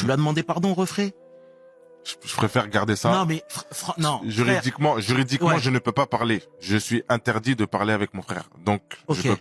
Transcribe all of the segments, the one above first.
Tu lui as demandé pardon, refrais? Je préfère garder ça. Non, mais non. Juridiquement, Ouais. je ne peux pas parler. Je suis interdit de parler avec mon frère. Donc, Ok. je peux.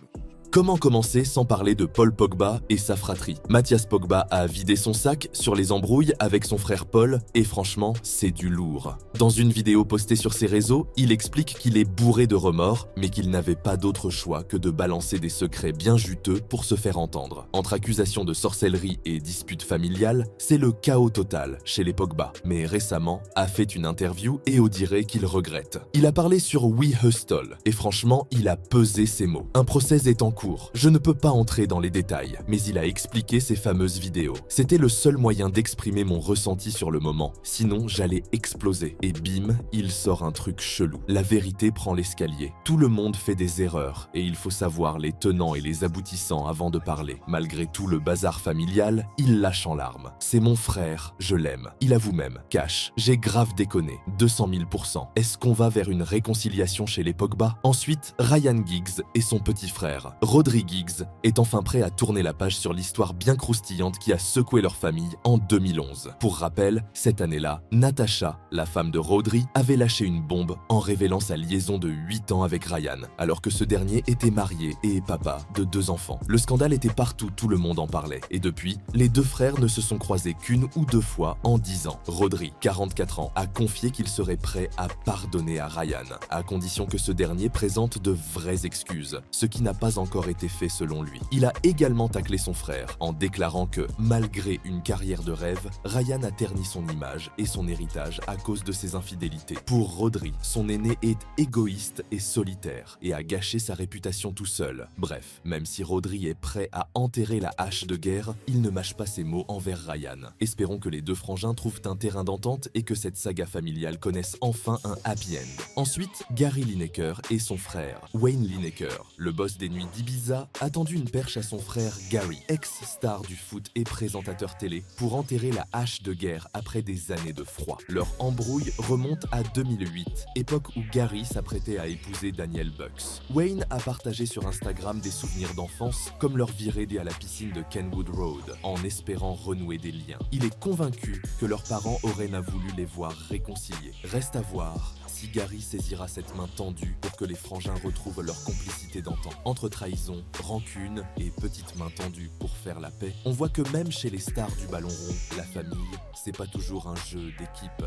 Comment commencer sans parler de Paul Pogba et sa fratrie? Mathias Pogba a vidé son sac sur les embrouilles avec son frère Paul et franchement, c'est du lourd. Dans une vidéo postée sur ses réseaux, il explique qu'il est bourré de remords, mais qu'il n'avait pas d'autre choix que de balancer des secrets bien juteux pour se faire entendre. Entre accusations de sorcellerie et disputes familiales, c'est le chaos total chez les Pogba. Mais récemment, a fait une interview et on dirait qu'il regrette. Il a parlé sur We Hustle et franchement, il a pesé ses mots. Un procès est en cours. Je ne peux pas entrer dans les détails, mais il a expliqué ces fameuses vidéos. C'était le seul moyen d'exprimer mon ressenti sur le moment, sinon j'allais exploser. Et bim, il sort un truc chelou. La vérité prend l'escalier. Tout le monde fait des erreurs, et il faut savoir les tenants et les aboutissants avant de parler. Malgré tout le bazar familial, il lâche en larmes. C'est mon frère, je l'aime. Il avoue même, cash, j'ai grave déconné, 200 000%. Est-ce qu'on va vers une réconciliation chez les Pogba? Ensuite, Ryan Giggs et son petit frère. Rodri Giggs est enfin prêt à tourner la page sur l'histoire bien croustillante qui a secoué leur famille en 2011. Pour rappel, cette année-là, Natasha, la femme de Rodri, avait lâché une bombe en révélant sa liaison de 8 ans avec Ryan, alors que ce dernier était marié et papa de 2 enfants. Le scandale était partout, tout le monde en parlait. Et depuis, les deux frères ne se sont croisés qu'une ou deux fois en 10 ans. Rodri, 44 ans, a confié qu'il serait prêt à pardonner à Ryan, à condition que ce dernier présente de vraies excuses, ce qui n'a pas encore été fait selon lui. Il a également taclé son frère en déclarant que, malgré une carrière de rêve, Ryan a terni son image et son héritage à cause de ses infidélités. Pour Rodri, son aîné est égoïste et solitaire et a gâché sa réputation tout seul. Bref, même si Rodri est prêt à enterrer la hache de guerre, il ne mâche pas ses mots envers Ryan. Espérons que les deux frangins trouvent un terrain d'entente et que cette saga familiale connaisse enfin un happy end. Ensuite, Gary Lineker et son frère, Wayne Lineker, le boss des nuits d'Ibiza, a tendu une perche à son frère Gary, ex-star du foot et présentateur télé, pour enterrer la hache de guerre après des années de froid. Leur embrouille remonte à 2008, époque où Gary s'apprêtait à épouser Danielle Bucks. Wayne a partagé sur Instagram des souvenirs d'enfance, comme leur virée à la piscine de Kenwood Road, en espérant renouer des liens. Il est convaincu que leurs parents auraient voulu les voir réconciliés. Reste à voir si Gary saisira cette main tendue pour que les frangins retrouvent leur complicité d'antan. Entre trahison, rancune et petite main tendue pour faire la paix, on voit que même chez les stars du ballon rond, la famille, c'est pas toujours un jeu d'équipe.